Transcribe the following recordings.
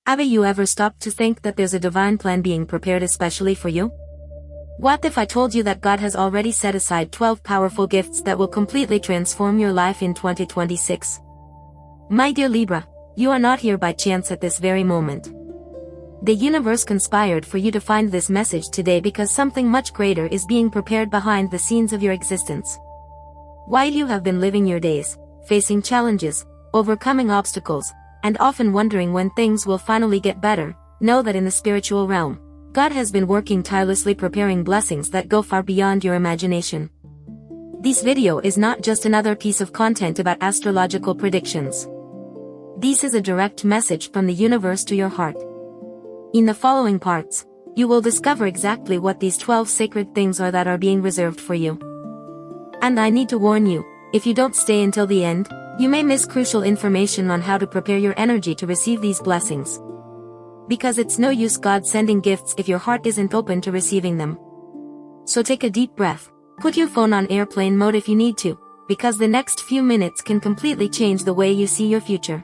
Have you ever stopped to think that there's a divine plan being prepared especially for you? What if I told you that God has already set aside 12 powerful gifts that will completely transform your life in 2026? My dear Libra, you are not here by chance at this very moment. The universe conspired for you to find this message today because something much greater is being prepared behind the scenes of your existence. While you have been living your days, facing challenges, overcoming obstacles, and often wondering when things will finally get better, know that in the spiritual realm, God has been working tirelessly preparing blessings that go far beyond your imagination. This video is not just another piece of content about astrological predictions. This is a direct message from the universe to your heart. In the following parts, you will discover exactly what these 12 sacred things are that are being reserved for you. And I need to warn you, if you don't stay until the end, you may miss crucial information on how to prepare your energy to receive these blessings. Because it's no use God sending gifts if your heart isn't open to receiving them. So take a deep breath, put your phone on airplane mode if you need to, because the next few minutes can completely change the way you see your future.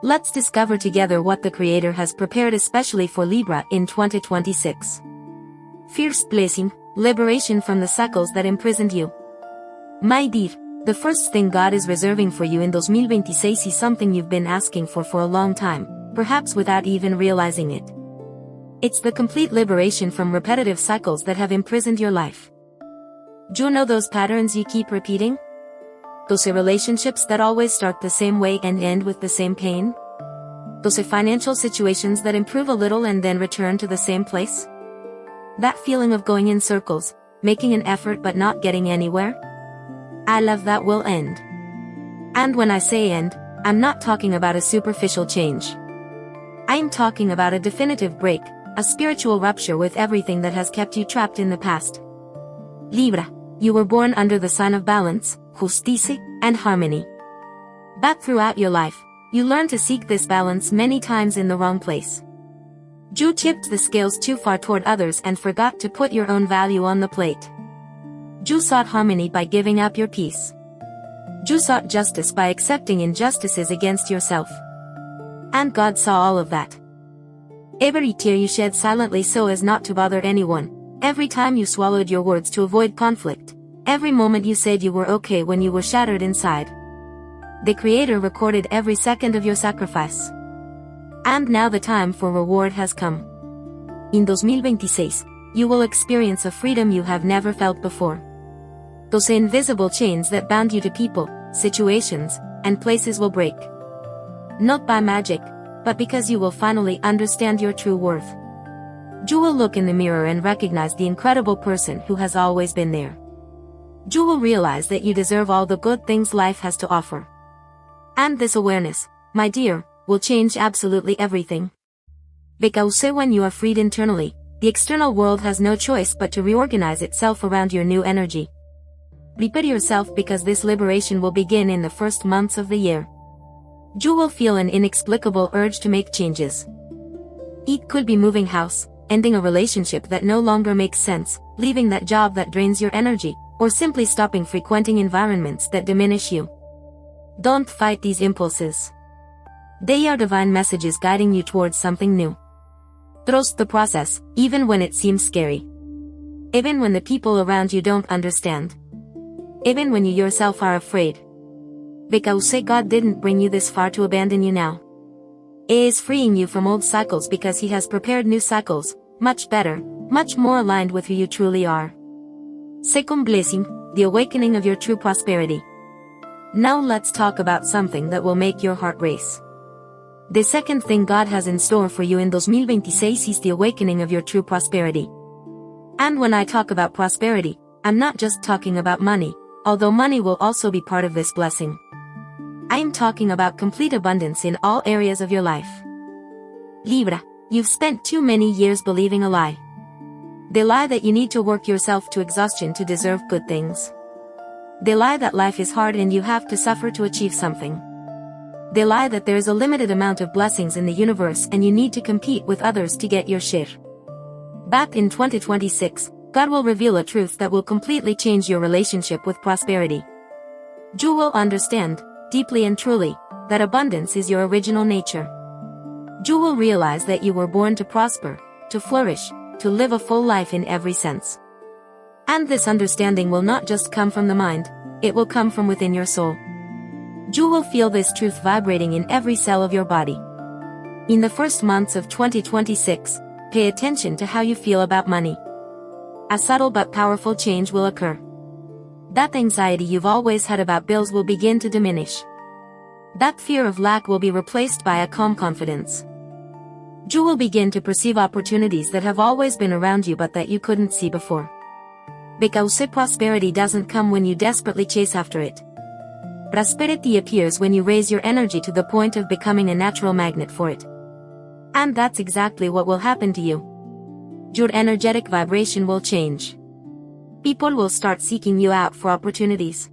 Let's discover together what the Creator has prepared especially for Libra in 2026. First blessing, liberation from the cycles that imprisoned you. My dear, the first thing God is reserving for you in 2026 is something you've been asking for a long time, perhaps without even realizing it. It's the complete liberation from repetitive cycles that have imprisoned your life. Do you know those patterns you keep repeating? Those relationships that always start the same way and end with the same pain? Those financial situations that improve a little and then return to the same place? That feeling of going in circles, making an effort but not getting anywhere? I love that will end. And when I say end, I'm not talking about a superficial change. I'm talking about a definitive break, a spiritual rupture with everything that has kept you trapped in the past. Libra, you were born under the sign of balance, justicia, and harmony. But throughout your life, you learned to seek this balance many times in the wrong place. You tipped the scales too far toward others and forgot to put your own value on the plate. You sought harmony by giving up your peace. You sought justice by accepting injustices against yourself. And God saw all of that. Every tear you shed silently so as not to bother anyone, every time you swallowed your words to avoid conflict, every moment you said you were okay when you were shattered inside. The Creator recorded every second of your sacrifice. And now the time for reward has come. In 2026, you will experience a freedom you have never felt before. Those invisible chains that bound you to people, situations, and places will break. Not by magic, but because you will finally understand your true worth. You will look in the mirror and recognize the incredible person who has always been there. You will realize that you deserve all the good things life has to offer. And this awareness, my dear, will change absolutely everything. Because when you are freed internally, the external world has no choice but to reorganize itself around your new energy. Prepare yourself because this liberation will begin in the first months of the year. You will feel an inexplicable urge to make changes. It could be moving house, ending a relationship that no longer makes sense, leaving that job that drains your energy, or simply stopping frequenting environments that diminish you. Don't fight these impulses. They are divine messages guiding you towards something new. Trust the process, even when it seems scary. Even when the people around you don't understand. Even when you yourself are afraid. Because God didn't bring you this far to abandon you now. He is freeing you from old cycles because He has prepared new cycles, much better, much more aligned with who you truly are. Second blessing, the awakening of your true prosperity. Now let's talk about something that will make your heart race. The second thing God has in store for you in 2026 is the awakening of your true prosperity. And when I talk about prosperity, I'm not just talking about money, although money will also be part of this blessing. I am talking about complete abundance in all areas of your life. Libra, you've spent too many years believing a lie. The lie that you need to work yourself to exhaustion to deserve good things. The lie that life is hard and you have to suffer to achieve something. The lie that there is a limited amount of blessings in the universe and you need to compete with others to get your share. But in 2026, God will reveal a truth that will completely change your relationship with prosperity. You will understand, deeply and truly, that abundance is your original nature. You will realize that you were born to prosper, to flourish, to live a full life in every sense. And this understanding will not just come from the mind, it will come from within your soul. You will feel this truth vibrating in every cell of your body. In the first months of 2026, pay attention to how you feel about money. A subtle but powerful change will occur. That anxiety you've always had about bills will begin to diminish. That fear of lack will be replaced by a calm confidence. You will begin to perceive opportunities that have always been around you but that you couldn't see before. Because prosperity doesn't come when you desperately chase after it. Prosperity appears when you raise your energy to the point of becoming a natural magnet for it. And that's exactly what will happen to you. Your energetic vibration will change. People will start seeking you out for opportunities.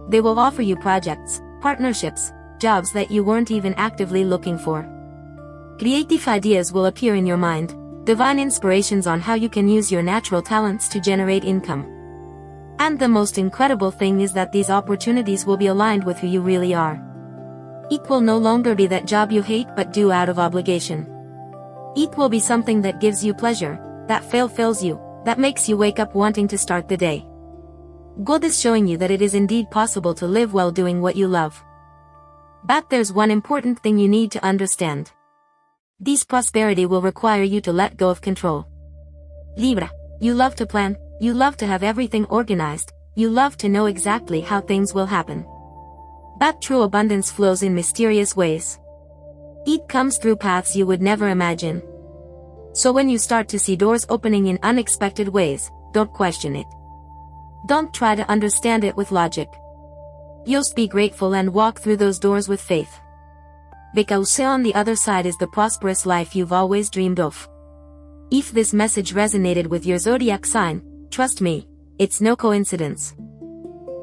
They will offer you projects, partnerships, jobs that you weren't even actively looking for. Creative ideas will appear in your mind, divine inspirations on how you can use your natural talents to generate income. And the most incredible thing is that these opportunities will be aligned with who you really are. It will no longer be that job you hate but do out of obligation. It will be something that gives you pleasure, that fulfills you, that makes you wake up wanting to start the day. God is showing you that it is indeed possible to live while doing what you love. But there's one important thing you need to understand. This prosperity will require you to let go of control. Libra, you love to plan, you love to have everything organized, you love to know exactly how things will happen. But true abundance flows in mysterious ways. It comes through paths you would never imagine. So when you start to see doors opening in unexpected ways, don't question it. Don't try to understand it with logic. Just be grateful and walk through those doors with faith. Because on the other side is the prosperous life you've always dreamed of. If this message resonated with your zodiac sign, trust me, it's no coincidence.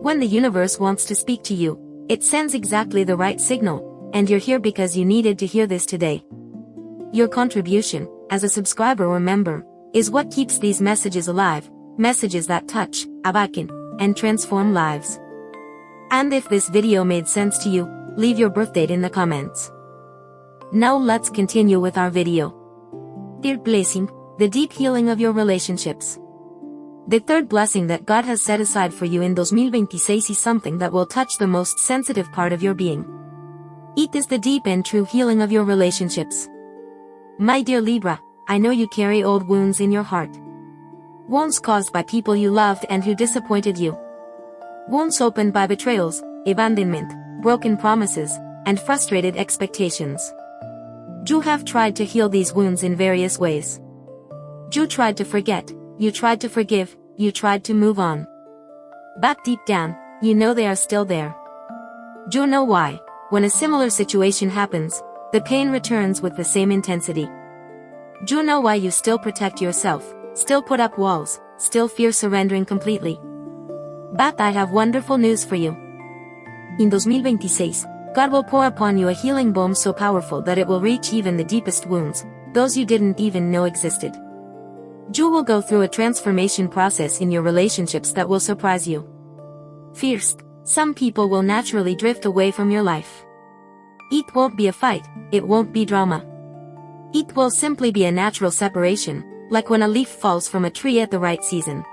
When the universe wants to speak to you, it sends exactly the right signal, and you're here because you needed to hear this today. Your contribution, as a subscriber or member, is what keeps these messages alive, messages that touch, awaken, and transform lives. And if this video made sense to you, leave your birthdate in the comments. Now let's continue with our video. Third blessing, the deep healing of your relationships. The third blessing that God has set aside for you in 2026 is something that will touch the most sensitive part of your being. It is the deep and true healing of your relationships. My dear Libra, I know you carry old wounds in your heart. Wounds caused by people you loved and who disappointed you. Wounds opened by betrayals, abandonment, broken promises, and frustrated expectations. You have tried to heal these wounds in various ways. You tried to forget, you tried to forgive, you tried to move on. But deep down, you know they are still there. You know why, when a similar situation happens, the pain returns with the same intensity. You know why you still protect yourself, still put up walls, still fear surrendering completely. But I have wonderful news for you. In 2026, God will pour upon you a healing balm so powerful that it will reach even the deepest wounds, those you didn't even know existed. You will go through a transformation process in your relationships that will surprise you. First, some people will naturally drift away from your life. It won't be a fight, it won't be drama. It will simply be a natural separation, like when a leaf falls from a tree at the right season.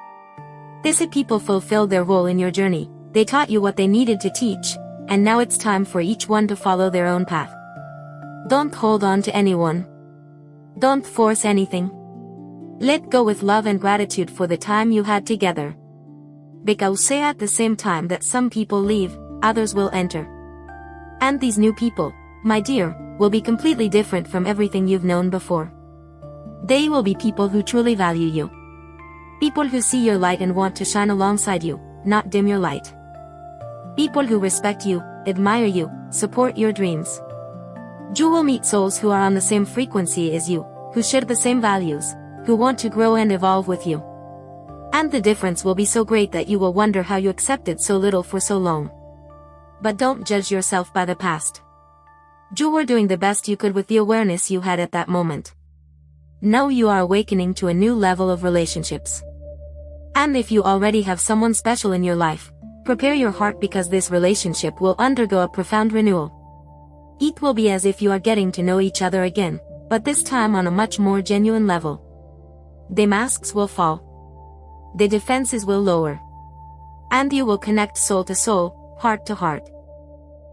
These people fulfilled their role in your journey, they taught you what they needed to teach, and now it's time for each one to follow their own path. Don't hold on to anyone. Don't force anything. Let go with love and gratitude for the time you had together. Because at the same time that some people leave, others will enter. And these new people, my dear, will be completely different from everything you've known before. They will be people who truly value you. People who see your light and want to shine alongside you, not dim your light. People who respect you, admire you, support your dreams. You will meet souls who are on the same frequency as you, who share the same values, who want to grow and evolve with you. And the difference will be so great that you will wonder how you accepted so little for so long. But don't judge yourself by the past. You were doing the best you could with the awareness you had at that moment. Now you are awakening to a new level of relationships. And if you already have someone special in your life, prepare your heart because this relationship will undergo a profound renewal. It will be as if you are getting to know each other again, but this time on a much more genuine level. The masks will fall. The defenses will lower. And you will connect soul to soul, heart to heart.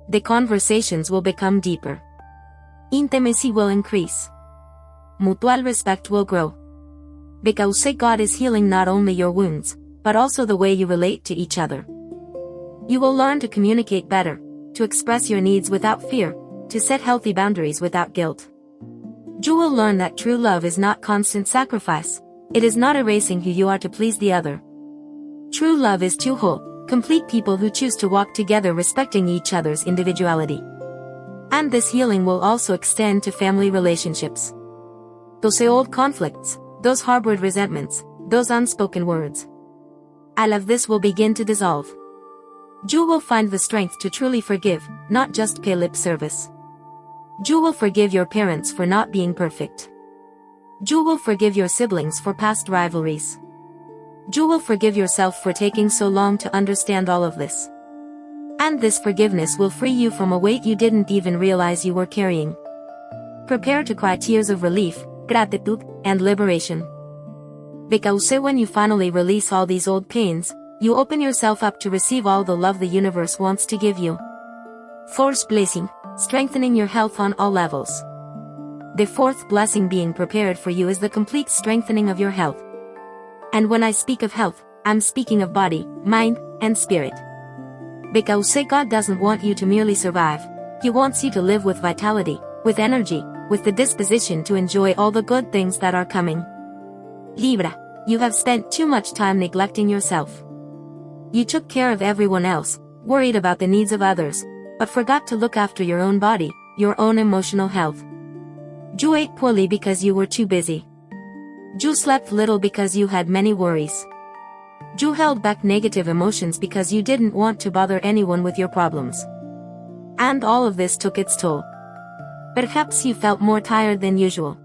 The conversations will become deeper. Intimacy will increase. Mutual respect will grow. Because God is healing not only your wounds, but also the way you relate to each other. You will learn to communicate better, to express your needs without fear, to set healthy boundaries without guilt. You will learn that true love is not constant sacrifice. It is not erasing who you are to please the other. True love is two whole, complete people who choose to walk together respecting each other's individuality. And this healing will also extend to family relationships. Those old conflicts, those harbored resentments, those unspoken words. All of this will begin to dissolve. You will find the strength to truly forgive, not just pay lip service. You will forgive your parents for not being perfect. You will forgive your siblings for past rivalries. You will forgive yourself for taking so long to understand all of this. And this forgiveness will free you from a weight you didn't even realize you were carrying. Prepare to cry tears of relief, gratitude, and liberation. Because when you finally release all these old pains, you open yourself up to receive all the love the universe wants to give you. Fourth blessing, strengthening your health on all levels. The fourth blessing being prepared for you is the complete strengthening of your health. And when I speak of health, I'm speaking of body, mind, and spirit. Because God doesn't want you to merely survive. He wants you to live with vitality, with energy, with the disposition to enjoy all the good things that are coming. Libra, you have spent too much time neglecting yourself. You took care of everyone else, worried about the needs of others, but forgot to look after your own body, your own emotional health. You ate poorly because you were too busy. You slept little because you had many worries. You held back negative emotions because you didn't want to bother anyone with your problems. And all of this took its toll. Perhaps you felt more tired than usual.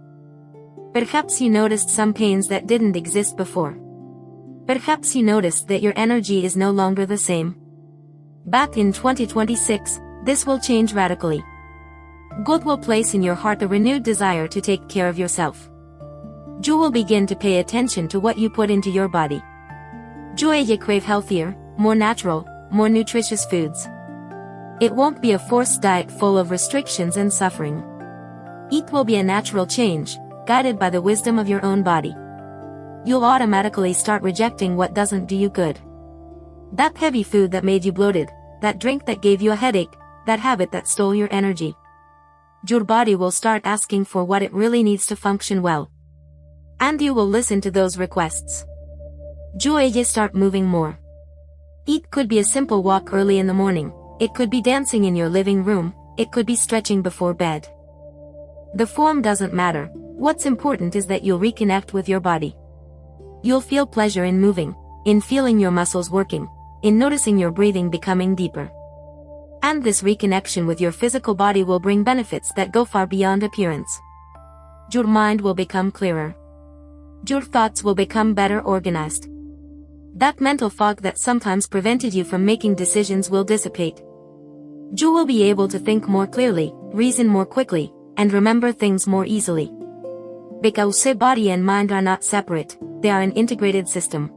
Perhaps you noticed some pains that didn't exist before. Perhaps you noticed that your energy is no longer the same. But in 2026, this will change radically. God will place in your heart a renewed desire to take care of yourself. You will begin to pay attention to what you put into your body. You crave healthier, more natural, more nutritious foods. It won't be a forced diet full of restrictions and suffering. It will be a natural change, guided by the wisdom of your own body. You'll automatically start rejecting what doesn't do you good. That heavy food that made you bloated, that drink that gave you a headache, that habit that stole your energy. Your body will start asking for what it really needs to function well. And you will listen to those requests. You start moving more. It could be a simple walk early in the morning, it could be dancing in your living room, it could be stretching before bed. The form doesn't matter, what's important is that you'll reconnect with your body. You'll feel pleasure in moving, in feeling your muscles working, in noticing your breathing becoming deeper. And this reconnection with your physical body will bring benefits that go far beyond appearance. Your mind will become clearer. Your thoughts will become better organized. That mental fog that sometimes prevented you from making decisions will dissipate. You will be able to think more clearly, reason more quickly, and remember things more easily. Because body and mind are not separate, they are an integrated system.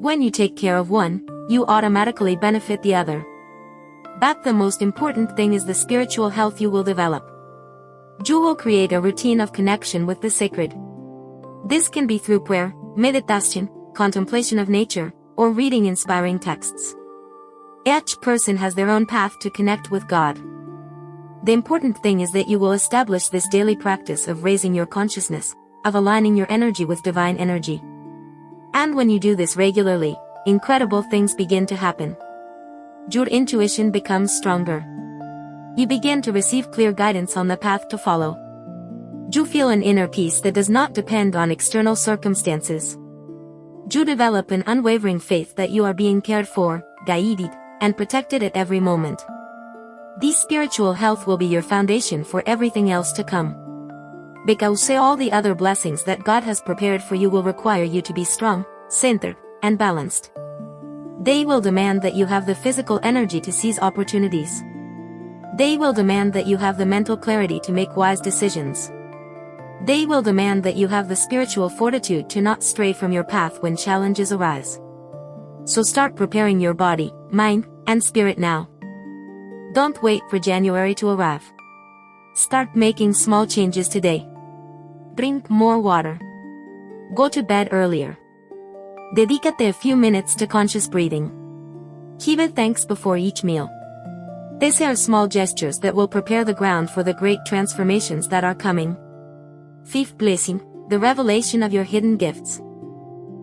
When you take care of one, you automatically benefit the other. But the most important thing is the spiritual health you will develop. You will create a routine of connection with the sacred. This can be through prayer, meditation, contemplation of nature, or reading inspiring texts. Each person has their own path to connect with God. The important thing is that you will establish this daily practice of raising your consciousness, of aligning your energy with divine energy. And when you do this regularly, incredible things begin to happen. Your intuition becomes stronger. You begin to receive clear guidance on the path to follow. You feel an inner peace that does not depend on external circumstances. You develop an unwavering faith that you are being cared for, guided, and protected at every moment. This spiritual health will be your foundation for everything else to come. Because all the other blessings that God has prepared for you will require you to be strong, centered, and balanced. They will demand that you have the physical energy to seize opportunities. They will demand that you have the mental clarity to make wise decisions. They will demand that you have the spiritual fortitude to not stray from your path when challenges arise. So start preparing your body, mind, and spirit now. Don't wait for January to arrive. Start making small changes today. Drink more water. Go to bed earlier. Dedícate a few minutes to conscious breathing. Give thanks before each meal. These are small gestures that will prepare the ground for the great transformations that are coming. Fifth blessing, the revelation of your hidden gifts.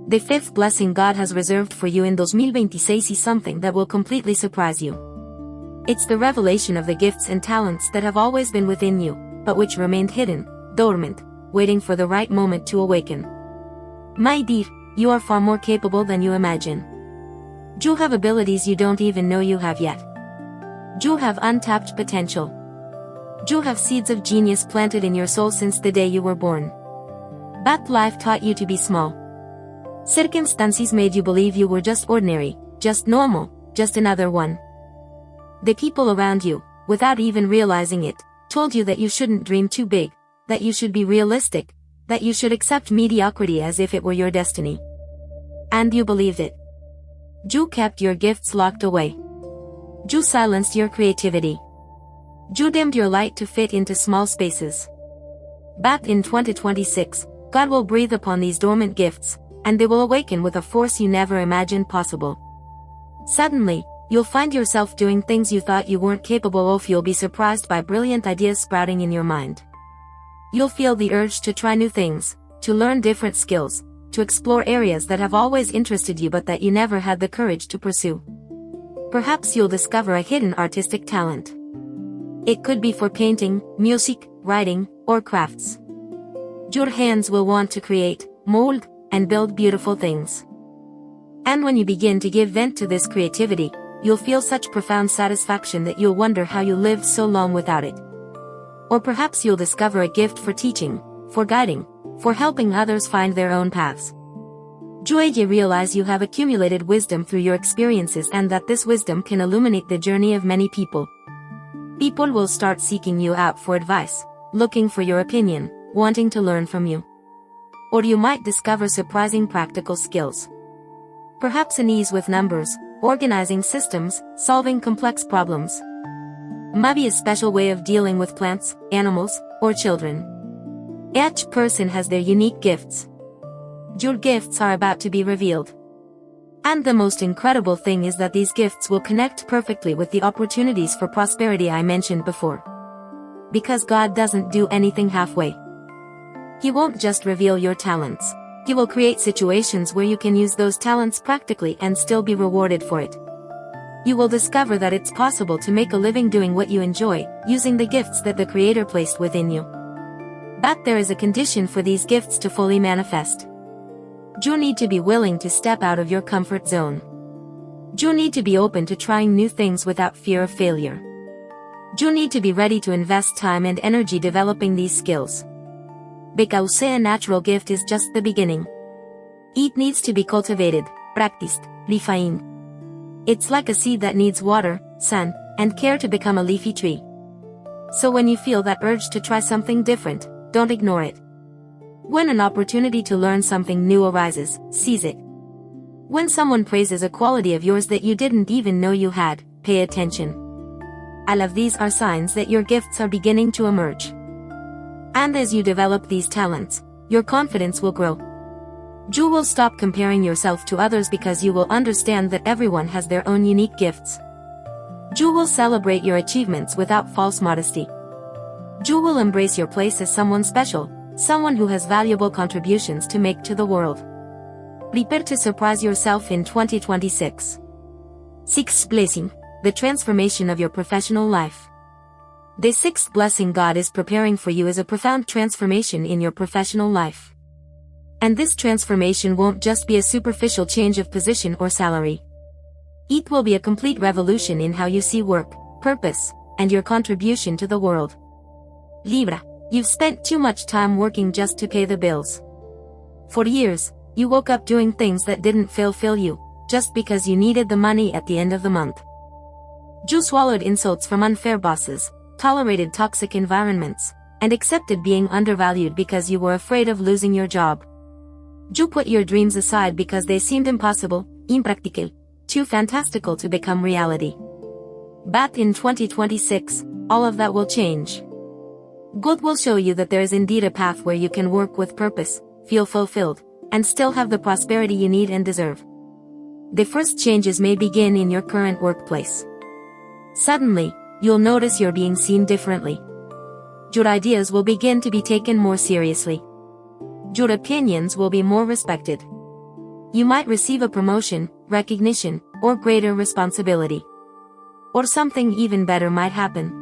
The fifth blessing God has reserved for you in 2026 is something that will completely surprise you. It's the revelation of the gifts and talents that have always been within you, but which remained hidden, dormant, waiting for the right moment to awaken. My dear, you are far more capable than you imagine. You have abilities you don't even know you have yet. You have untapped potential. You have seeds of genius planted in your soul since the day you were born. But life taught you to be small. Circumstances made you believe you were just ordinary, just normal, just another one. The people around you, without even realizing it, told you that you shouldn't dream too big, that you should be realistic, that you should accept mediocrity as if it were your destiny. And you believed it. You kept your gifts locked away. You silenced your creativity. You dimmed your light to fit into small spaces. But in 2026, God will breathe upon these dormant gifts, and they will awaken with a force you never imagined possible. Suddenly, you'll find yourself doing things you thought you weren't capable of. You'll be surprised by brilliant ideas sprouting in your mind. You'll feel the urge to try new things, to learn different skills, to explore areas that have always interested you but that you never had the courage to pursue. Perhaps you'll discover a hidden artistic talent. It could be for painting, music, writing, or crafts. Your hands will want to create, mold, and build beautiful things. And when you begin to give vent to this creativity, you'll feel such profound satisfaction that you'll wonder how you lived so long without it. Or perhaps you'll discover a gift for teaching, for guiding, for helping others find their own paths. You realize you have accumulated wisdom through your experiences and that this wisdom can illuminate the journey of many people. People will start seeking you out for advice, looking for your opinion, wanting to learn from you. Or you might discover surprising practical skills. Perhaps an ease with numbers, organizing systems, solving complex problems. Maybe a special way of dealing with plants, animals, or children. Each person has their unique gifts. Your gifts are about to be revealed. And the most incredible thing is that these gifts will connect perfectly with the opportunities for prosperity I mentioned before. Because God doesn't do anything halfway. He won't just reveal your talents. He will create situations where you can use those talents practically and still be rewarded for it. You will discover that it's possible to make a living doing what you enjoy, using the gifts that the Creator placed within you. But there is a condition for these gifts to fully manifest. You need to be willing to step out of your comfort zone. You need to be open to trying new things without fear of failure. You need to be ready to invest time and energy developing these skills. Because a natural gift is just the beginning. It needs to be cultivated, practiced, refined. It's like a seed that needs water, sun, and care to become a leafy tree. So when you feel that urge to try something different, don't ignore it. When an opportunity to learn something new arises, seize it. When someone praises a quality of yours that you didn't even know you had, pay attention. All of these are signs that your gifts are beginning to emerge. And as you develop these talents, your confidence will grow. You will stop comparing yourself to others because you will understand that everyone has their own unique gifts. You will celebrate your achievements without false modesty. You will embrace your place as someone special, someone who has valuable contributions to make to the world. Prepare to surprise yourself in 2026. Sixth blessing, the transformation of your professional life. The sixth blessing God is preparing for you is a profound transformation in your professional life. And this transformation won't just be a superficial change of position or salary. It will be a complete revolution in how you see work, purpose, and your contribution to the world. Libra, you've spent too much time working just to pay the bills. For years, you woke up doing things that didn't fulfill you, just because you needed the money at the end of the month. Ju swallowed insults from unfair bosses, tolerated toxic environments, and accepted being undervalued because you were afraid of losing your job. Ju put your dreams aside because they seemed impossible, impractical, too fantastical to become reality. But in 2026, all of that will change. God will show you that there is indeed a path where you can work with purpose, feel fulfilled, and still have the prosperity you need and deserve. The first changes may begin in your current workplace. Suddenly, you'll notice you're being seen differently. Your ideas will begin to be taken more seriously. Your opinions will be more respected. You might receive a promotion, recognition, or greater responsibility. Or something even better might happen.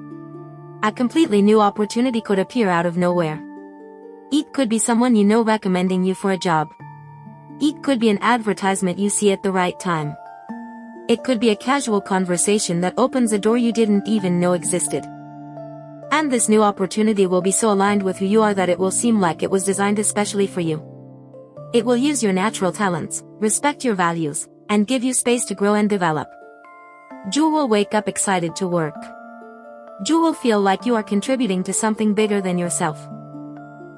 A completely new opportunity could appear out of nowhere. It could be someone you know recommending you for a job. It could be an advertisement you see at the right time. It could be a casual conversation that opens a door you didn't even know existed. And this new opportunity will be so aligned with who you are that it will seem like it was designed especially for you. It will use your natural talents, respect your values, and give you space to grow and develop. Ju will wake up excited to work. Ju will feel like you are contributing to something bigger than yourself.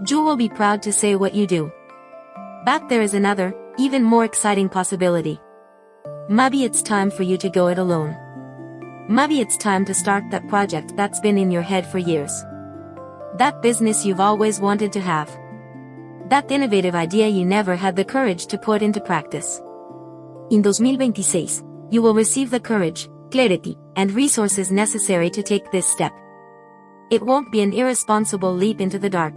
Ju will be proud to say what you do. But there is another, even more exciting possibility. Maybe it's time for you to go it alone. Maybe it's time to start that project that's been in your head for years. That business you've always wanted to have. That innovative idea you never had the courage to put into practice. In 2026, you will receive the courage, clarity, and resources necessary to take this step. It won't be an irresponsible leap into the dark.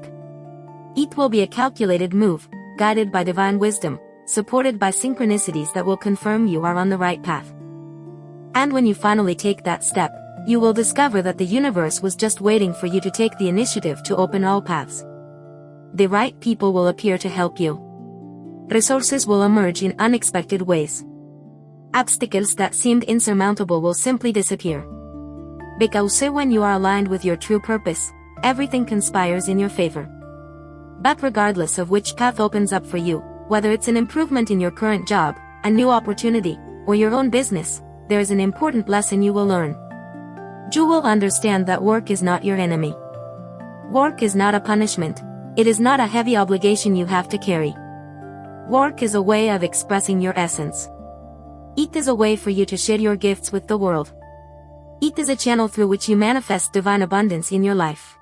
It will be a calculated move, guided by divine wisdom, supported by synchronicities that will confirm you are on the right path. And when you finally take that step, you will discover that the universe was just waiting for you to take the initiative to open all paths. The right people will appear to help you. Resources will emerge in unexpected ways. Obstacles that seemed insurmountable will simply disappear. Because when you are aligned with your true purpose, everything conspires in your favor. But regardless of which path opens up for you, whether it's an improvement in your current job, a new opportunity, or your own business, there is an important lesson you will learn. You will understand that work is not your enemy. Work is not a punishment. It is not a heavy obligation you have to carry. Work is a way of expressing your essence. It is a way for you to share your gifts with the world. It is a channel through which you manifest divine abundance in your life.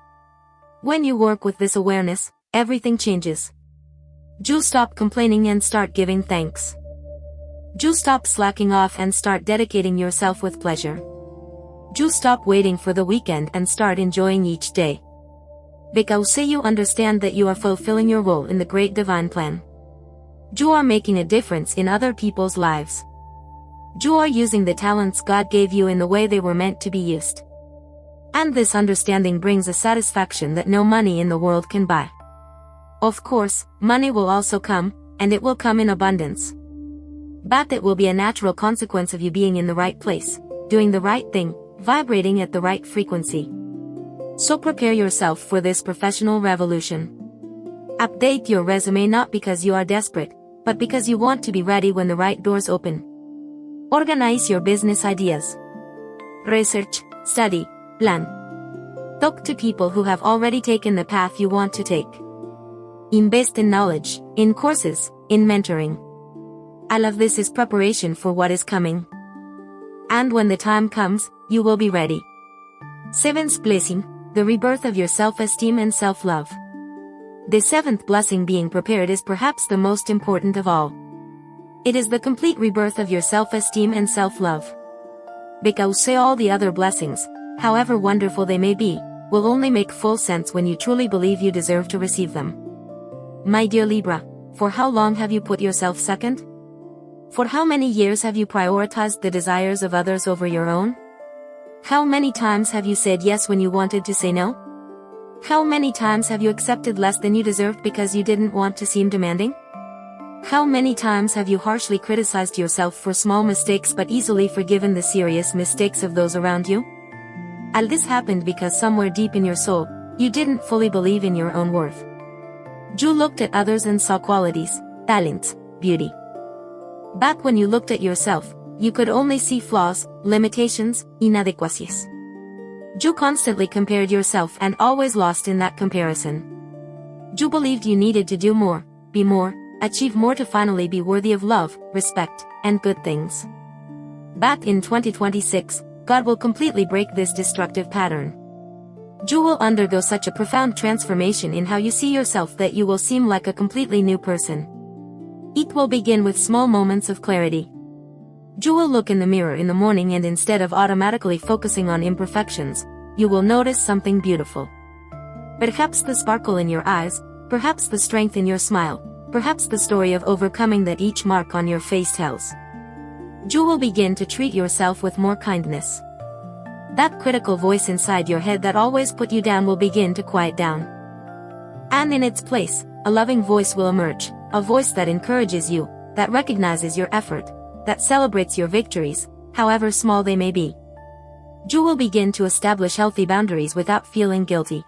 When you work with this awareness, everything changes. You stop complaining and start giving thanks. You stop slacking off and start dedicating yourself with pleasure. You stop waiting for the weekend and start enjoying each day. Because you understand that you are fulfilling your role in the great divine plan. You are making a difference in other people's lives. You are using the talents God gave you in the way they were meant to be used. And this understanding brings a satisfaction that no money in the world can buy. Of course, money will also come, and it will come in abundance. But it will be a natural consequence of you being in the right place, doing the right thing, vibrating at the right frequency. So prepare yourself for this professional revolution. Update your resume not because you are desperate, but because you want to be ready when the right doors open. Organize your business ideas. Research, study, plan. Talk to people who have already taken the path you want to take. Invest in knowledge, in courses, in mentoring. All of this is preparation for what is coming. And when the time comes, you will be ready. 7th blessing, the rebirth of your self-esteem and self-love. The 7th blessing, being prepared, is perhaps the most important of all. It is the complete rebirth of your self-esteem and self-love. Because all the other blessings, however wonderful they may be, will only make full sense when you truly believe you deserve to receive them. My dear Libra, for how long have you put yourself second? For how many years have you prioritized the desires of others over your own? How many times have you said yes when you wanted to say no? How many times have you accepted less than you deserved because you didn't want to seem demanding? How many times have you harshly criticized yourself for small mistakes but easily forgiven the serious mistakes of those around you? All this happened because somewhere deep in your soul, you didn't fully believe in your own worth. You looked at others and saw qualities, talents, beauty. But when you looked at yourself, you could only see flaws, limitations, inadequacies. You constantly compared yourself and always lost in that comparison. You believed you needed to do more, be more, achieve more to finally be worthy of love, respect, and good things. Back in 2026, God will completely break this destructive pattern. You will undergo such a profound transformation in how you see yourself that you will seem like a completely new person. It will begin with small moments of clarity. You will look in the mirror in the morning and instead of automatically focusing on imperfections, you will notice something beautiful. Perhaps the sparkle in your eyes, perhaps the strength in your smile, perhaps the story of overcoming that each mark on your face tells. You will begin to treat yourself with more kindness. That critical voice inside your head that always put you down will begin to quiet down. And in its place, a loving voice will emerge, a voice that encourages you, that recognizes your effort, that celebrates your victories, however small they may be. You will begin to establish healthy boundaries without feeling guilty.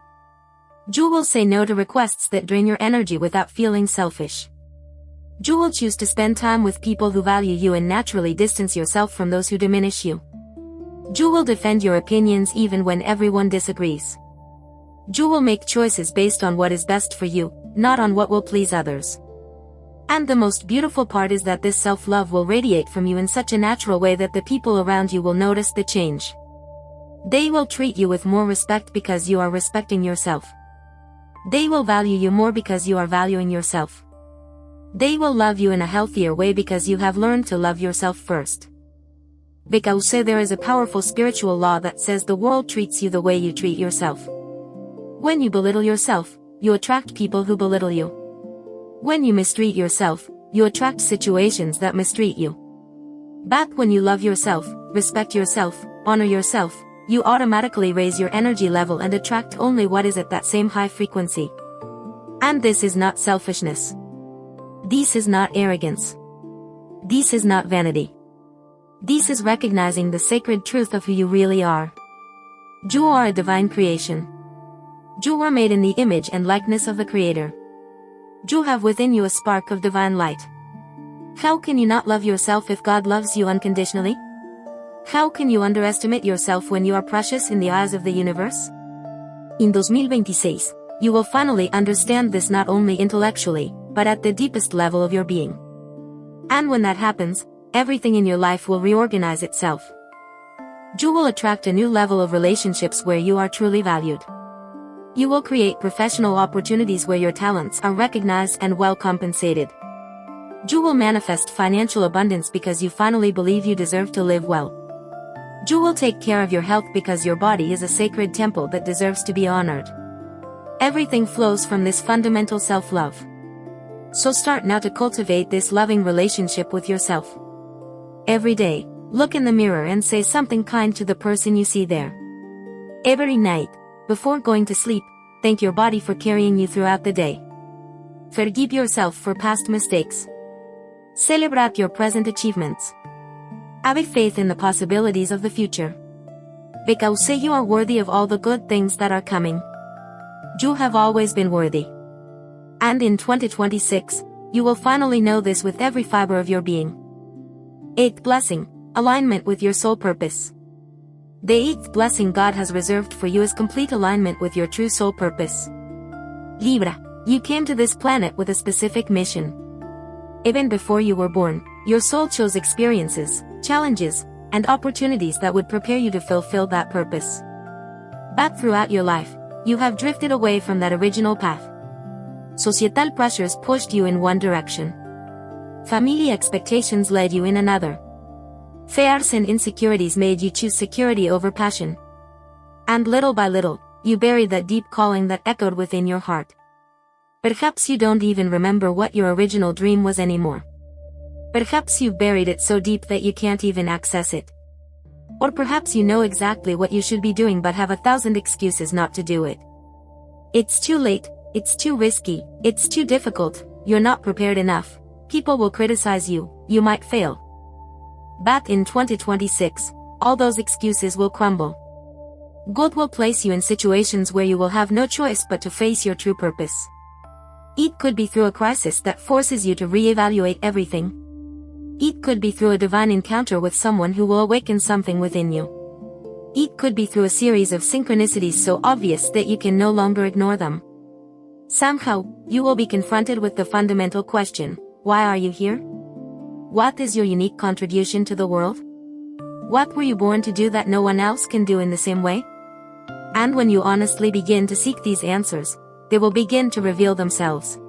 You will say no to requests that drain your energy without feeling selfish. You will choose to spend time with people who value you and naturally distance yourself from those who diminish you. You will defend your opinions even when everyone disagrees. You will make choices based on what is best for you, not on what will please others. And the most beautiful part is that this self-love will radiate from you in such a natural way that the people around you will notice the change. They will treat you with more respect because you are respecting yourself. They will value you more because you are valuing yourself. They will love you in a healthier way because you have learned to love yourself first. Because there is a powerful spiritual law that says the world treats you the way you treat yourself. When you belittle yourself, you attract people who belittle you. When you mistreat yourself, you attract situations that mistreat you. But when you love yourself, respect yourself, honor yourself, you automatically raise your energy level and attract only what is at that same high frequency. And this is not selfishness. This is not arrogance. This is not vanity. This is recognizing the sacred truth of who you really are. You are a divine creation. You were made in the image and likeness of the Creator. You have within you a spark of divine light. How can you not love yourself if God loves you unconditionally? How can you underestimate yourself when you are precious in the eyes of the universe? In 2026, you will finally understand this not only intellectually, but at the deepest level of your being. And when that happens, everything in your life will reorganize itself. You will attract a new level of relationships where you are truly valued. You will create professional opportunities where your talents are recognized and well compensated. You will manifest financial abundance because you finally believe you deserve to live well. You will take care of your health because your body is a sacred temple that deserves to be honored. Everything flows from this fundamental self-love. So start now to cultivate this loving relationship with yourself. Every day, look in the mirror and say something kind to the person you see there. Every night, before going to sleep, thank your body for carrying you throughout the day. Forgive yourself for past mistakes. Celebrate your present achievements. Have faith in the possibilities of the future. Because you are worthy of all the good things that are coming. You have always been worthy. And in 2026, you will finally know this with every fiber of your being. 8th blessing, alignment with your soul purpose. The 8th blessing God has reserved for you is complete alignment with your true soul purpose. Libra, you came to this planet with a specific mission. Even before you were born, your soul chose experiences, challenges, and opportunities that would prepare you to fulfill that purpose. But throughout your life, you have drifted away from that original path. Societal pressures pushed you in one direction. Family expectations led you in another. Fears and insecurities made you choose security over passion. And little by little, you buried that deep calling that echoed within your heart. Perhaps you don't even remember what your original dream was anymore. Perhaps you've buried it so deep that you can't even access it. Or perhaps you know exactly what you should be doing but have 1,000 excuses not to do it. It's too late, it's too risky, it's too difficult, you're not prepared enough, people will criticize you, you might fail. But in 2026, all those excuses will crumble. God will place you in situations where you will have no choice but to face your true purpose. It could be through a crisis that forces you to reevaluate everything. It could be through a divine encounter with someone who will awaken something within you. It could be through a series of synchronicities so obvious that you can no longer ignore them. Somehow, you will be confronted with the fundamental question, why are you here? What is your unique contribution to the world? What were you born to do that no one else can do in the same way? And when you honestly begin to seek these answers, they will begin to reveal themselves.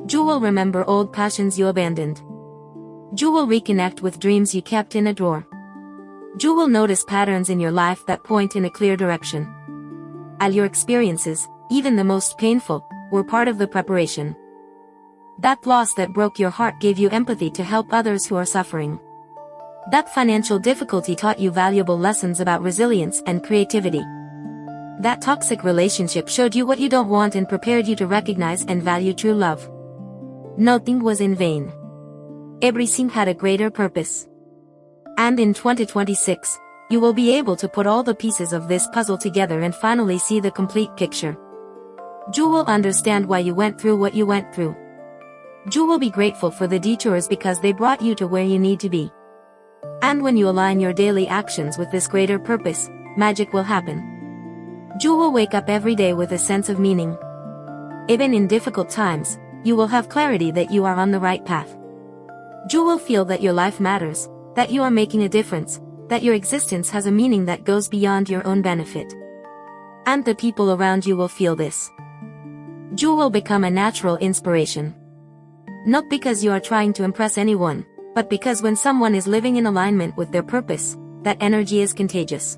You will remember old passions you abandoned. You will reconnect with dreams you kept in a drawer. You will notice patterns in your life that point in a clear direction. All your experiences, even the most painful, were part of the preparation. That loss that broke your heart gave you empathy to help others who are suffering. That financial difficulty taught you valuable lessons about resilience and creativity. That toxic relationship showed you what you don't want and prepared you to recognize and value true love. Nothing was in vain. Everything had a greater purpose. And in 2026, you will be able to put all the pieces of this puzzle together and finally see the complete picture. You will understand why you went through what you went through. You will be grateful for the detours because they brought you to where you need to be. And when you align your daily actions with this greater purpose, magic will happen. You will wake up every day with a sense of meaning. Even in difficult times, you will have clarity that you are on the right path. You will feel that your life matters, that you are making a difference, that your existence has a meaning that goes beyond your own benefit. And the people around you will feel this. You will become a natural inspiration. Not because you are trying to impress anyone, but because when someone is living in alignment with their purpose, that energy is contagious.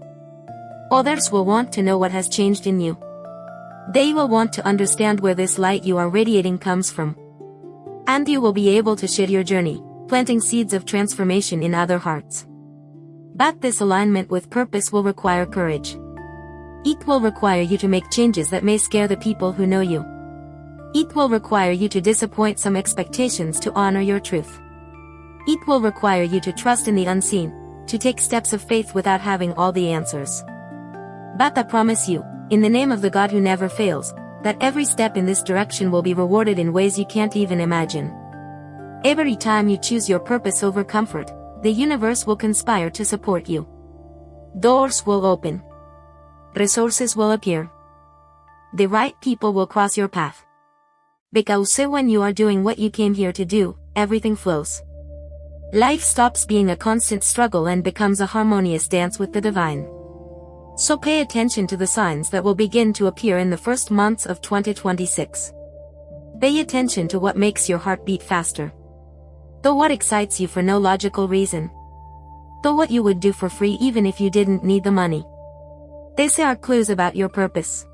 Others will want to know what has changed in you. They will want to understand where this light you are radiating comes from. And you will be able to share your journey, planting seeds of transformation in other hearts. But this alignment with purpose will require courage. It will require you to make changes that may scare the people who know you. It will require you to disappoint some expectations to honor your truth. It will require you to trust in the unseen, to take steps of faith without having all the answers. But I promise you, in the name of the God who never fails, that every step in this direction will be rewarded in ways you can't even imagine. Every time you choose your purpose over comfort, the universe will conspire to support you. Doors will open. Resources will appear. The right people will cross your path. Because when you are doing what you came here to do, everything flows. Life stops being a constant struggle and becomes a harmonious dance with the divine. So pay attention to the signs that will begin to appear in the first months of 2026. Pay attention to what makes your heart beat faster. To what excites you for no logical reason. To what you would do for free even if you didn't need the money. These are clues about your purpose.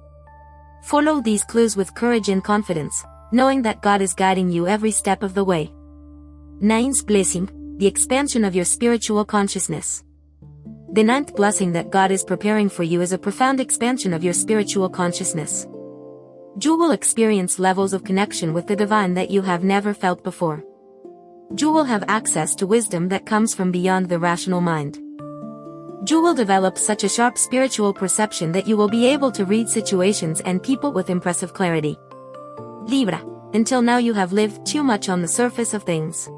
Follow these clues with courage and confidence, knowing that God is guiding you every step of the way. Ninth blessing, the expansion of your spiritual consciousness. The ninth blessing that God is preparing for you is a profound expansion of your spiritual consciousness. You will experience levels of connection with the divine that you have never felt before. You will have access to wisdom that comes from beyond the rational mind. You will develop such a sharp spiritual perception that you will be able to read situations and people with impressive clarity. Libra, until now you have lived too much on the surface of things.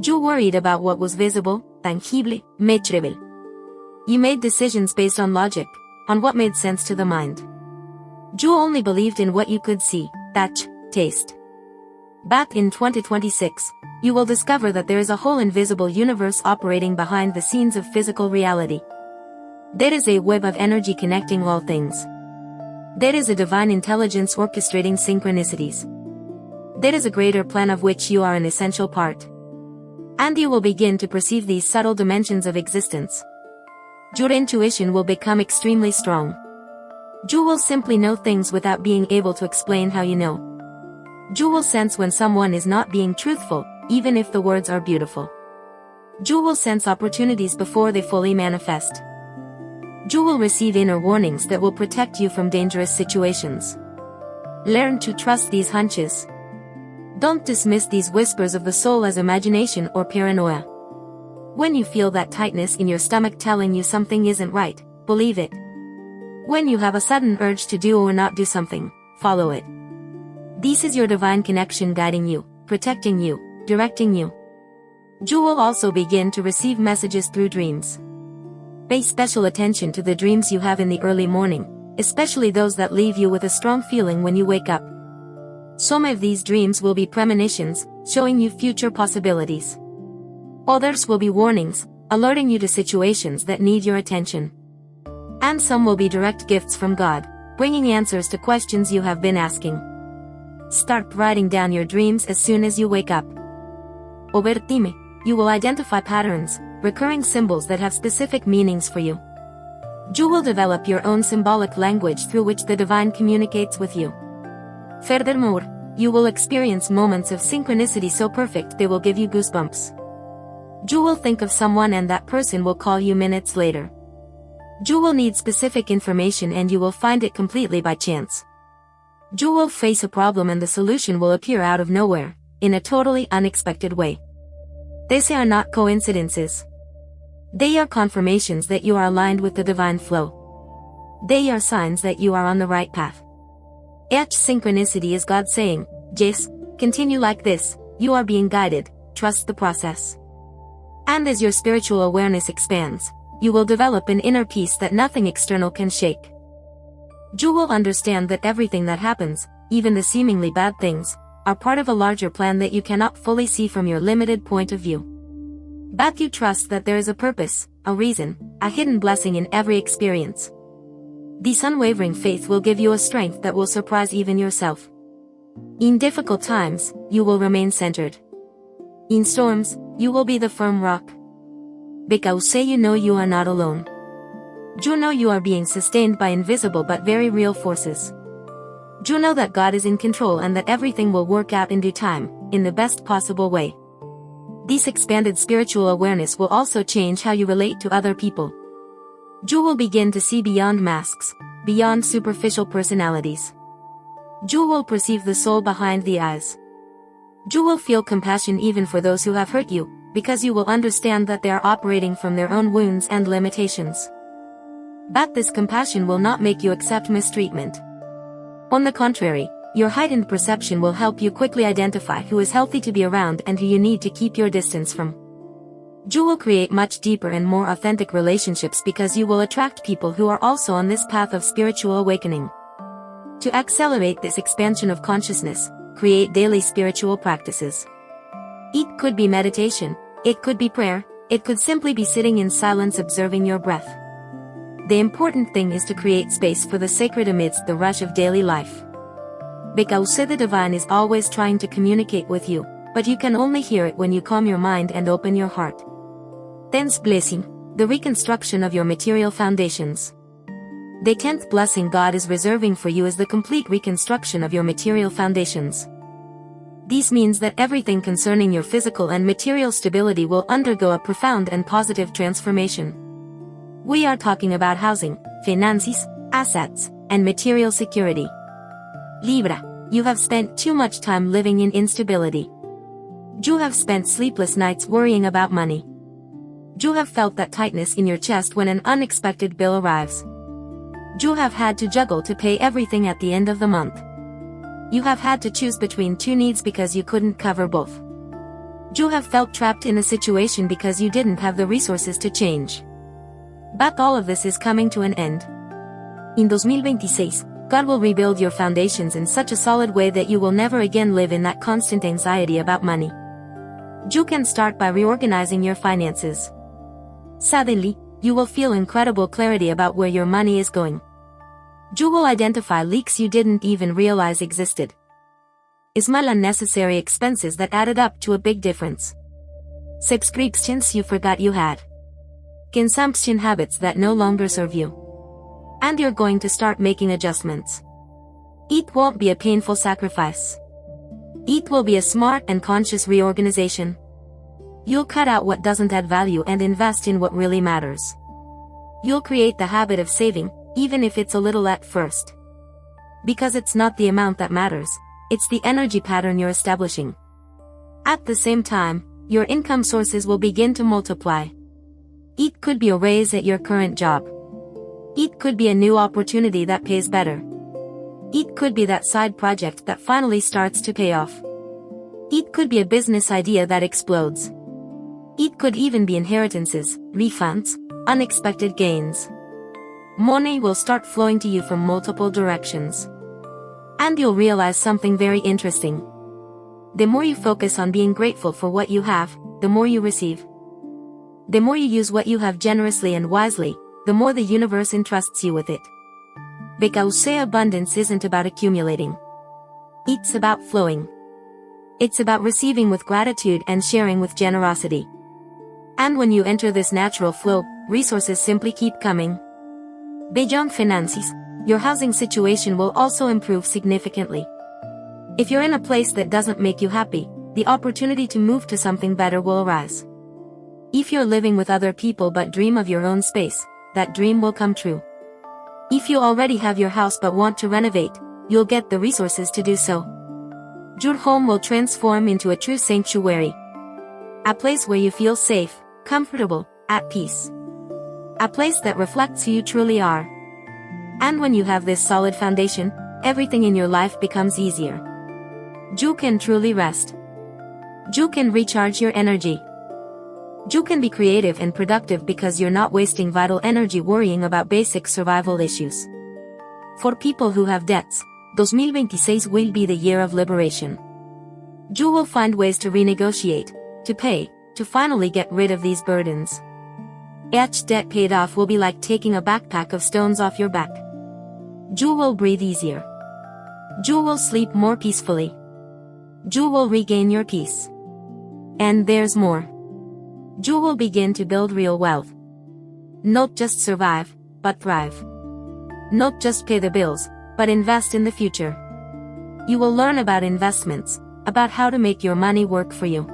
You worried about what was visible, tangible, measurable. You made decisions based on logic, on what made sense to the mind. You only believed in what you could see, touch, taste. But in 2026, you will discover that there is a whole invisible universe operating behind the scenes of physical reality. There is a web of energy connecting all things. There is a divine intelligence orchestrating synchronicities. There is a greater plan of which you are an essential part. And you will begin to perceive these subtle dimensions of existence. Your intuition will become extremely strong. You will simply know things without being able to explain how you know. You will sense when someone is not being truthful, even if the words are beautiful. You will sense opportunities before they fully manifest. You will receive inner warnings that will protect you from dangerous situations. Learn to trust these hunches. Don't dismiss these whispers of the soul as imagination or paranoia. When you feel that tightness in your stomach telling you something isn't right, believe it. When you have a sudden urge to do or not do something, follow it. This is your divine connection guiding you, protecting you, directing you. You will also begin to receive messages through dreams. Pay special attention to the dreams you have in the early morning, especially those that leave you with a strong feeling when you wake up. Some of these dreams will be premonitions, showing you future possibilities. Others will be warnings, alerting you to situations that need your attention. And some will be direct gifts from God, bringing answers to questions you have been asking. Start writing down your dreams as soon as you wake up. Overtime, you will identify patterns, recurring symbols that have specific meanings for you. You will develop your own symbolic language through which the divine communicates with you. Furthermore, you will experience moments of synchronicity so perfect they will give you goosebumps. You will think of someone and that person will call you minutes later. You will need specific information and you will find it completely by chance. You will face a problem and the solution will appear out of nowhere, in a totally unexpected way. These are not coincidences. They are confirmations that you are aligned with the divine flow. They are signs that you are on the right path. Each synchronicity is God saying, "Yes, continue like this, you are being guided, trust the process." And as your spiritual awareness expands, you will develop an inner peace that nothing external can shake. You will understand that everything that happens, even the seemingly bad things, are part of a larger plan that you cannot fully see from your limited point of view. But you trust that there is a purpose, a reason, a hidden blessing in every experience. This unwavering faith will give you a strength that will surprise even yourself. In difficult times, you will remain centered. In storms, you will be the firm rock. Because you know you are not alone. You know you are being sustained by invisible but very real forces. You know that God is in control and that everything will work out in due time, in the best possible way. This expanded spiritual awareness will also change how you relate to other people. You will begin to see beyond masks, beyond superficial personalities. You will perceive the soul behind the eyes. You will feel compassion even for those who have hurt you, because you will understand that they are operating from their own wounds and limitations. But this compassion will not make you accept mistreatment. On the contrary, your heightened perception will help you quickly identify who is healthy to be around and who you need to keep your distance from. You will create much deeper and more authentic relationships because you will attract people who are also on this path of spiritual awakening. To accelerate this expansion of consciousness, create daily spiritual practices. It could be meditation, it could be prayer, it could simply be sitting in silence observing your breath. The important thing is to create space for the sacred amidst the rush of daily life. Because the divine is always trying to communicate with you, but you can only hear it when you calm your mind and open your heart. 10th blessing, the reconstruction of your material foundations. The 10th blessing God is reserving for you is the complete reconstruction of your material foundations. This means that everything concerning your physical and material stability will undergo a profound and positive transformation. We are talking about housing, finances, assets, and material security. Libra, you have spent too much time living in instability. You have spent sleepless nights worrying about money. You have felt that tightness in your chest when an unexpected bill arrives. You have had to juggle to pay everything at the end of the month. You have had to choose between two needs because you couldn't cover both. You have felt trapped in a situation because you didn't have the resources to change. But all of this is coming to an end. In 2026, God will rebuild your foundations in such a solid way that you will never again live in that constant anxiety about money. You can start by reorganizing your finances. Suddenly, you will feel incredible clarity about where your money is going. You will identify leaks you didn't even realize existed. Small unnecessary expenses that added up to a big difference. Subscriptions you forgot you had. Consumption habits that no longer serve you. And you're going to start making adjustments. It won't be a painful sacrifice. It will be a smart and conscious reorganization. You'll cut out what doesn't add value and invest in what really matters. You'll create the habit of saving, even if it's a little at first. Because it's not the amount that matters, it's the energy pattern you're establishing. At the same time, your income sources will begin to multiply. It could be a raise at your current job. It could be a new opportunity that pays better. It could be that side project that finally starts to pay off. It could be a business idea that explodes. It could even be inheritances, refunds, unexpected gains. Money will start flowing to you from multiple directions. And you'll realize something very interesting. The more you focus on being grateful for what you have, the more you receive. The more you use what you have generously and wisely, the more the universe entrusts you with it. Because abundance isn't about accumulating. It's about flowing. It's about receiving with gratitude and sharing with generosity. And when you enter this natural flow, resources simply keep coming. Beyond finances, your housing situation will also improve significantly. If you're in a place that doesn't make you happy, the opportunity to move to something better will arise. If you're living with other people but dream of your own space, that dream will come true. If you already have your house but want to renovate, you'll get the resources to do so. Your home will transform into a true sanctuary. A place where you feel safe, comfortable, at peace. A place that reflects who you truly are. And when you have this solid foundation, everything in your life becomes easier. You can truly rest. You can recharge your energy. You can be creative and productive because you're not wasting vital energy worrying about basic survival issues. For people who have debts, 2026 will be the year of liberation. You will find ways to renegotiate, to pay, to finally get rid of these burdens. Each debt paid off will be like taking a backpack of stones off your back. You will breathe easier. You will sleep more peacefully. You will regain your peace. And there's more. You will begin to build real wealth. Not just survive, but thrive. Not just pay the bills, but invest in the future. You will learn about investments, about how to make your money work for you.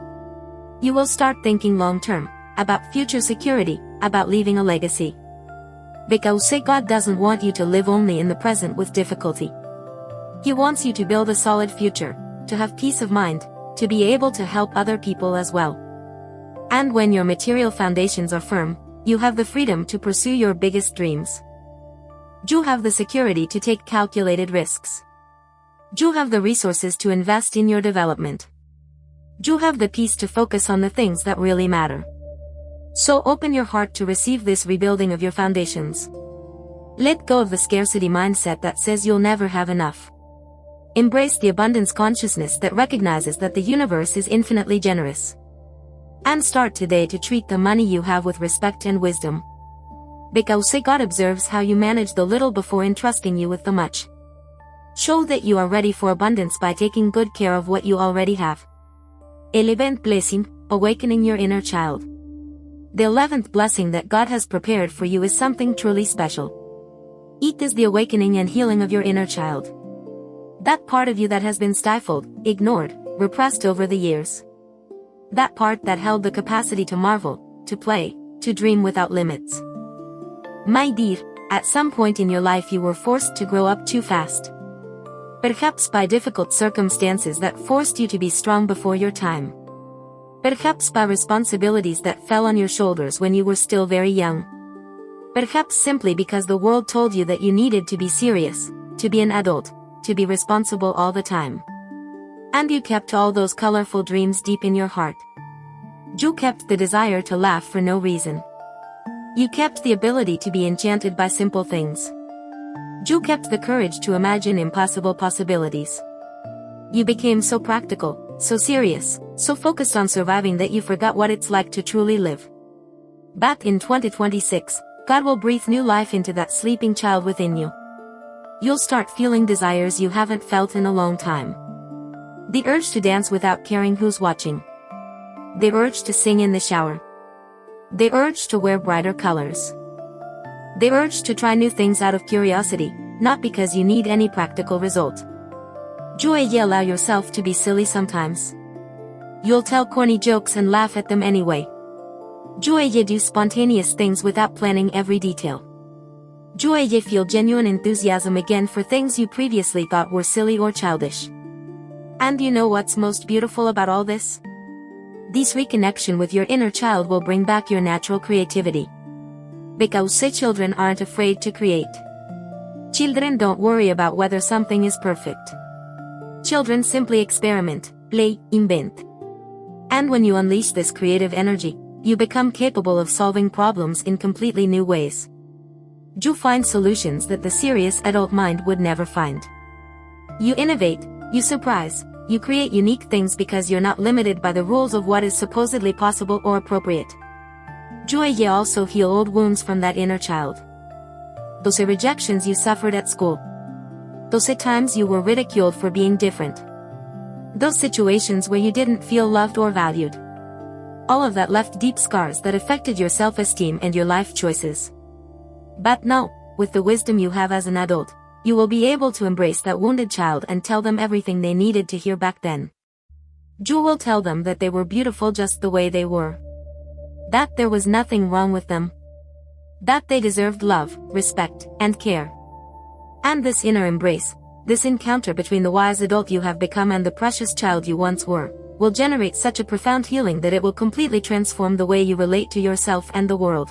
You will start thinking long-term, about future security, about leaving a legacy. Because God doesn't want you to live only in the present with difficulty. He wants you to build a solid future, to have peace of mind, to be able to help other people as well. And when your material foundations are firm, you have the freedom to pursue your biggest dreams. You have the security to take calculated risks. You have the resources to invest in your development. You have the peace to focus on the things that really matter. So open your heart to receive this rebuilding of your foundations. Let go of the scarcity mindset that says you'll never have enough. Embrace the abundance consciousness that recognizes that the universe is infinitely generous. And start today to treat the money you have with respect and wisdom. Because God observes how you manage the little before entrusting you with the much. Show that you are ready for abundance by taking good care of what you already have. 11th blessing, awakening your inner child. The 11th blessing that God has prepared for you is something truly special. It is the awakening and healing of your inner child. That part of you that has been stifled, ignored, repressed over the years. That part that held the capacity to marvel, to play, to dream without limits. My dear, at some point in your life you were forced to grow up too fast. Perhaps by difficult circumstances that forced you to be strong before your time. Perhaps by responsibilities that fell on your shoulders when you were still very young. Perhaps simply because the world told you that you needed to be serious, to be an adult, to be responsible all the time. And you kept all those colorful dreams deep in your heart. You kept the desire to laugh for no reason. You kept the ability to be enchanted by simple things. You kept the courage to imagine impossible possibilities. You became so practical, so serious, so focused on surviving that you forgot what it's like to truly live. Back in 2026, God will breathe new life into that sleeping child within you. You'll start feeling desires you haven't felt in a long time. The urge to dance without caring who's watching. The urge to sing in the shower. The urge to wear brighter colors. The urge to try new things out of curiosity, not because you need any practical result. You allow yourself to be silly sometimes. You'll tell corny jokes and laugh at them anyway. You do spontaneous things without planning every detail. You feel genuine enthusiasm again for things you previously thought were silly or childish. And you know what's most beautiful about all this? This reconnection with your inner child will bring back your natural creativity. Because children aren't afraid to create. Children don't worry about whether something is perfect. Children simply experiment, play, invent. And when you unleash this creative energy, you become capable of solving problems in completely new ways. You find solutions that the serious adult mind would never find. You innovate, you surprise, you create unique things because you're not limited by the rules of what is supposedly possible or appropriate. You also heal old wounds from that inner child. Those rejections you suffered at school. Those times you were ridiculed for being different. Those situations where you didn't feel loved or valued. All of that left deep scars that affected your self-esteem and your life choices. But now, with the wisdom you have as an adult, you will be able to embrace that wounded child and tell them everything they needed to hear back then. You will tell them that they were beautiful just the way they were. That there was nothing wrong with them. That they deserved love, respect, and care. And this inner embrace, this encounter between the wise adult you have become and the precious child you once were, will generate such a profound healing that it will completely transform the way you relate to yourself and the world.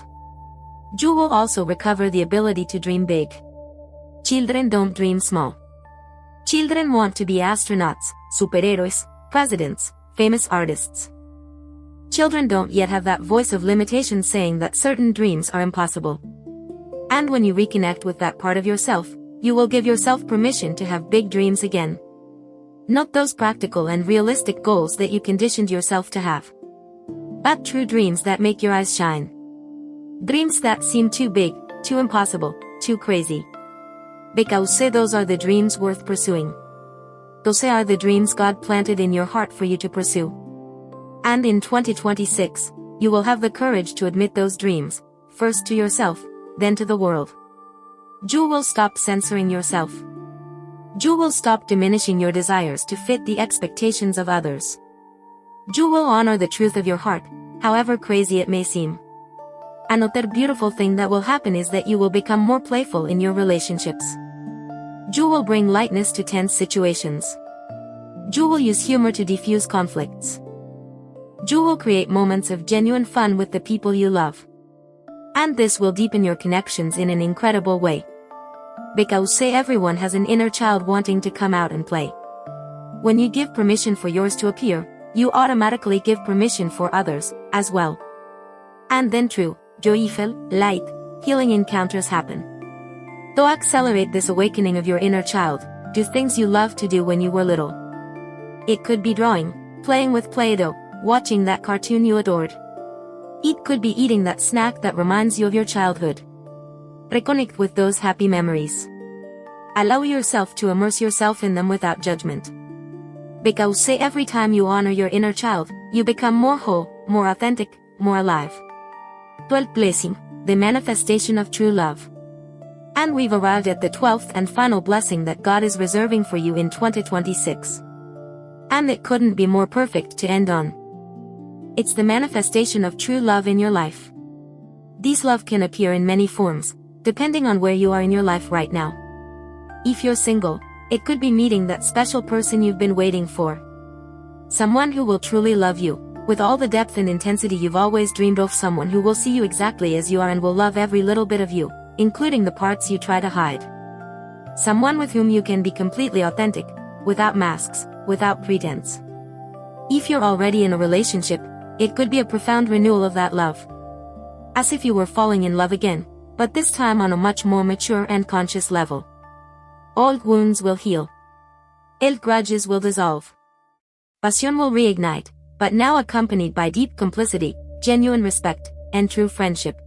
You will also recover the ability to dream big. Children don't dream small. Children want to be astronauts, superhéroes, presidents, famous artists. Children don't yet have that voice of limitation saying that certain dreams are impossible. And when you reconnect with that part of yourself, you will give yourself permission to have big dreams again. Not those practical and realistic goals that you conditioned yourself to have. But true dreams that make your eyes shine. Dreams that seem too big, too impossible, too crazy. Because those are the dreams worth pursuing. Those are the dreams God planted in your heart for you to pursue. And in 2026, you will have the courage to admit those dreams, first to yourself, then to the world. You will stop censoring yourself. You will stop diminishing your desires to fit the expectations of others. You will honor the truth of your heart, however crazy it may seem. Another beautiful thing that will happen is that you will become more playful in your relationships. You will bring lightness to tense situations. You will use humor to defuse conflicts. You will create moments of genuine fun with the people you love. And this will deepen your connections in an incredible way. Because everyone has an inner child wanting to come out and play. When you give permission for yours to appear, you automatically give permission for others, as well. And then true, joyful, light, healing encounters happen. To accelerate this awakening of your inner child, do things you loved to do when you were little. It could be drawing, playing with Play-Doh, watching that cartoon you adored. It could be eating that snack that reminds you of your childhood. Reconnect with those happy memories. Allow yourself to immerse yourself in them without judgment. Because every time you honor your inner child, you become more whole, more authentic, more alive. 12th blessing, the manifestation of true love. And we've arrived at the 12th and final blessing that God is reserving for you in 2026. And it couldn't be more perfect to end on. It's the manifestation of true love in your life. This love can appear in many forms, depending on where you are in your life right now. If you're single, it could be meeting that special person you've been waiting for. Someone who will truly love you, with all the depth and intensity you've always dreamed of. Someone who will see you exactly as you are and will love every little bit of you, including the parts you try to hide. Someone with whom you can be completely authentic, without masks, without pretense. If you're already in a relationship, it could be a profound renewal of that love. As if you were falling in love again, but this time on a much more mature and conscious level. Old wounds will heal. Old grudges will dissolve. Passion will reignite, but now accompanied by deep complicity, genuine respect, and true friendship.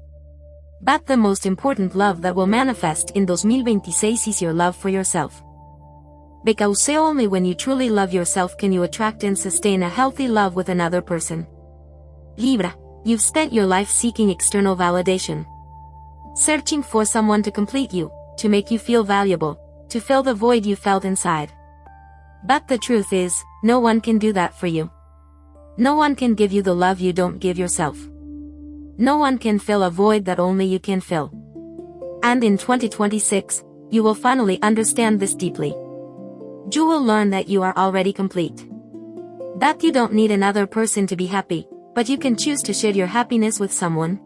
But the most important love that will manifest in 2026 is your love for yourself. Because only when you truly love yourself can you attract and sustain a healthy love with another person. Libra, you've spent your life seeking external validation. Searching for someone to complete you, to make you feel valuable, to fill the void you felt inside. But the truth is, no one can do that for you. No one can give you the love you don't give yourself. No one can fill a void that only you can fill. And in 2026, you will finally understand this deeply. You will learn that you are already complete. That you don't need another person to be happy, but you can choose to share your happiness with someone.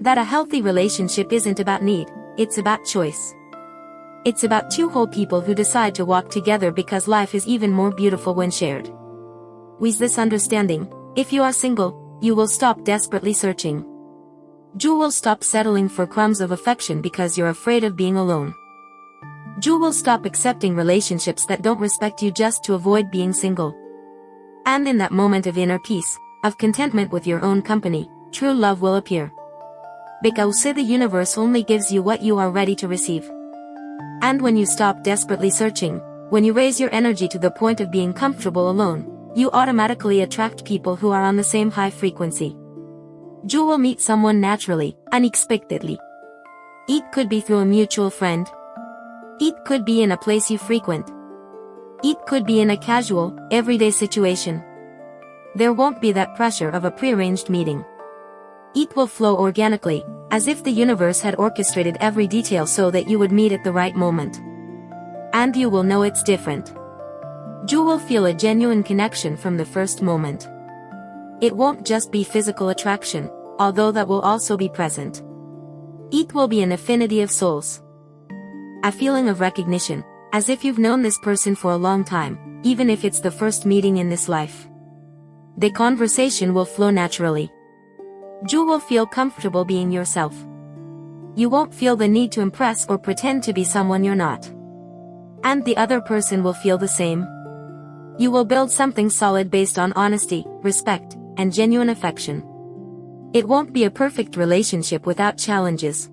That a healthy relationship isn't about need, it's about choice. It's about two whole people who decide to walk together because life is even more beautiful when shared. With this understanding, if you are single, You will stop desperately searching. You will stop settling for crumbs of affection because you're afraid of being alone. You will stop accepting relationships that don't respect you just to avoid being single. And in that moment of inner peace, of contentment with your own company, true love will appear. Because the universe only gives you what you are ready to receive. And when you stop desperately searching, when you raise your energy to the point of being comfortable alone, you automatically attract people who are on the same high frequency. You will meet someone naturally, unexpectedly. It could be through a mutual friend. It could be in a place you frequent. It could be in a casual, everyday situation. There won't be that pressure of a prearranged meeting. It will flow organically, as if the universe had orchestrated every detail so that you would meet at the right moment. And you will know it's different. You will feel a genuine connection from the first moment. It won't just be physical attraction, although that will also be present. It will be an affinity of souls. A feeling of recognition, as if you've known this person for a long time, even if it's the first meeting in this life. The conversation will flow naturally. You will feel comfortable being yourself. You won't feel the need to impress or pretend to be someone you're not. And the other person will feel the same. You will build something solid based on honesty, respect, and genuine affection. It won't be a perfect relationship without challenges.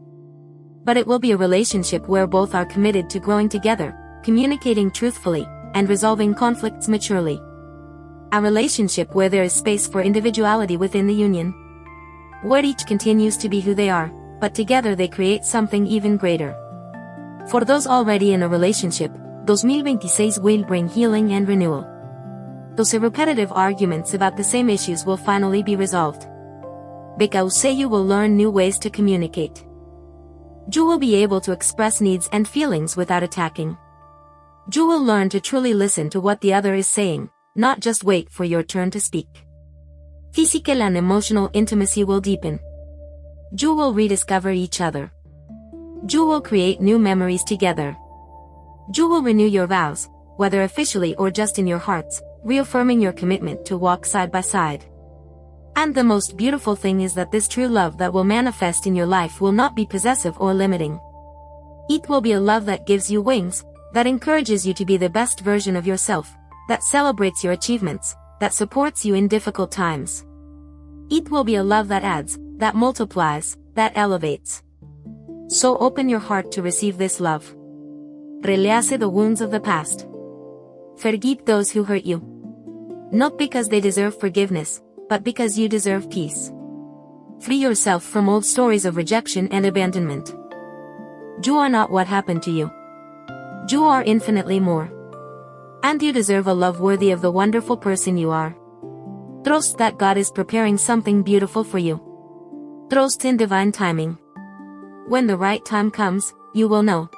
But it will be a relationship where both are committed to growing together, communicating truthfully, and resolving conflicts maturely. A relationship where there is space for individuality within the union. Where each continues to be who they are, but together they create something even greater. For those already in a relationship, 2026 will bring healing and renewal. Those repetitive arguments about the same issues will finally be resolved. Because you will learn new ways to communicate. You will be able to express needs and feelings without attacking. You will learn to truly listen to what the other is saying, not just wait for your turn to speak. Physical and emotional intimacy will deepen. You will rediscover each other. You will create new memories together. You will renew your vows, whether officially or just in your hearts, reaffirming your commitment to walk side by side. And the most beautiful thing is that this true love that will manifest in your life will not be possessive or limiting. It will be a love that gives you wings, that encourages you to be the best version of yourself, that celebrates your achievements, that supports you in difficult times. It will be a love that adds, that multiplies, that elevates. So open your heart to receive this love. Release the wounds of the past. Forgive those who hurt you. Not because they deserve forgiveness, but because you deserve peace. Free yourself from old stories of rejection and abandonment. You are not what happened to you. You are infinitely more. And you deserve a love worthy of the wonderful person you are. Trust that God is preparing something beautiful for you. Trust in divine timing. When the right time comes, you will know.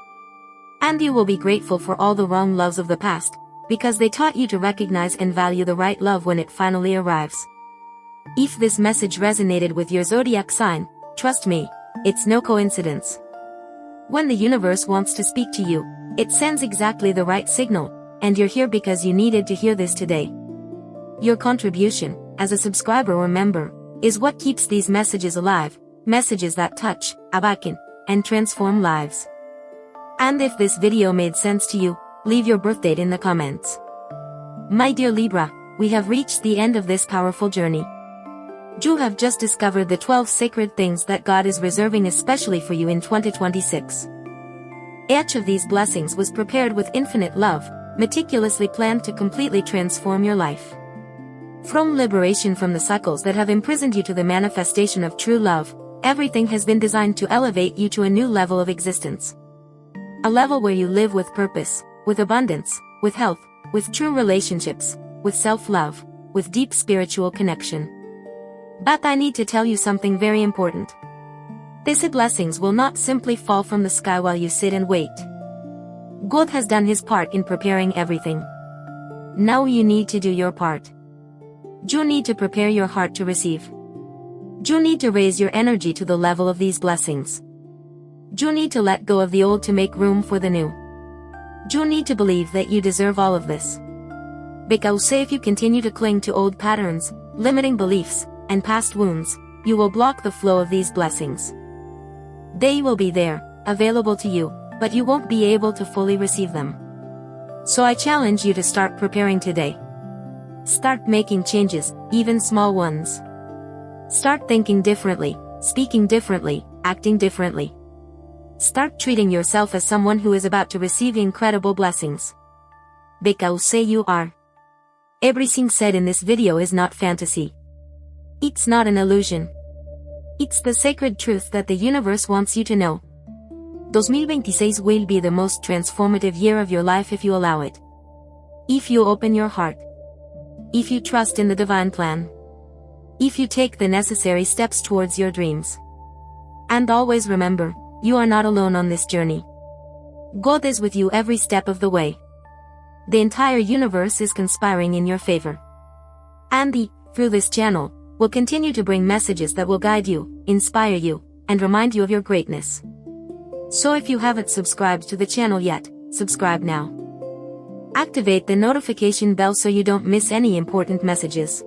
And you will be grateful for all the wrong loves of the past, because they taught you to recognize and value the right love when it finally arrives. If this message resonated with your zodiac sign, trust me, it's no coincidence. When the universe wants to speak to you, it sends exactly the right signal, and you're here because you needed to hear this today. Your contribution, as a subscriber or member, is what keeps these messages alive, messages that touch, awaken, and transform lives. And if this video made sense to you, leave your birth date in the comments. My dear Libra, we have reached the end of this powerful journey. You have just discovered the 12 sacred things that God is reserving especially for you in 2026. Each of these blessings was prepared with infinite love, meticulously planned to completely transform your life. From liberation from the cycles that have imprisoned you to the manifestation of true love, everything has been designed to elevate you to a new level of existence. A level where you live with purpose, with abundance, with health, with true relationships, with self-love, with deep spiritual connection. But I need to tell you something very important. These blessings will not simply fall from the sky while you sit and wait. God has done his part in preparing everything. Now you need to do your part. You need to prepare your heart to receive. You need to raise your energy to the level of these blessings. You need to let go of the old to make room for the new. You need to believe that you deserve all of this. Because if you continue to cling to old patterns, limiting beliefs, and past wounds, you will block the flow of these blessings. They will be there, available to you, but you won't be able to fully receive them. So I challenge you to start preparing today. Start making changes, even small ones. Start thinking differently, speaking differently, acting differently. Start treating yourself as someone who is about to receive incredible blessings. Because you are. Everything said in this video is not fantasy. It's not an illusion. It's the sacred truth that the universe wants you to know. 2026 will be the most transformative year of your life if you allow it. If you open your heart. If you trust in the divine plan. If you take the necessary steps towards your dreams. And always remember, you are not alone on this journey. God is with you every step of the way. The entire universe is conspiring in your favor. And through this channel, will continue to bring messages that will guide you, inspire you, and remind you of your greatness. So if you haven't subscribed to the channel yet, subscribe now. Activate the notification bell so you don't miss any important messages.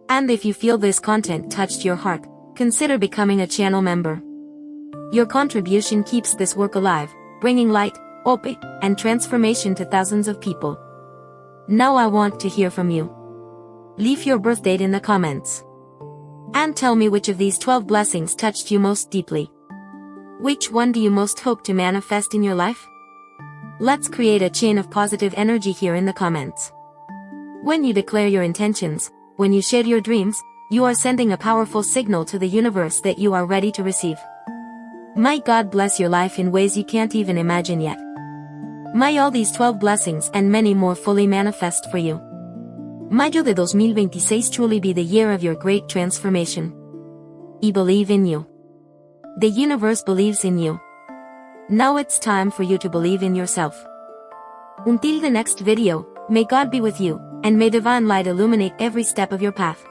And if you feel this content touched your heart, consider becoming a channel member. Your contribution keeps this work alive, bringing light, hope, and transformation to thousands of people. Now I want to hear from you. Leave your birth date in the comments. And tell me which of these 12 blessings touched you most deeply. Which one do you most hope to manifest in your life? Let's create a chain of positive energy here in the comments. When you declare your intentions, when you share your dreams, you are sending a powerful signal to the universe that you are ready to receive. May God bless your life in ways you can't even imagine yet. May all these 12 blessings and many more fully manifest for you. Mayo de 2026 truly be the year of your great transformation. I believe in you. The universe believes in you. Now it's time for you to believe in yourself. Until the next video, may God be with you, and may divine light illuminate every step of your path.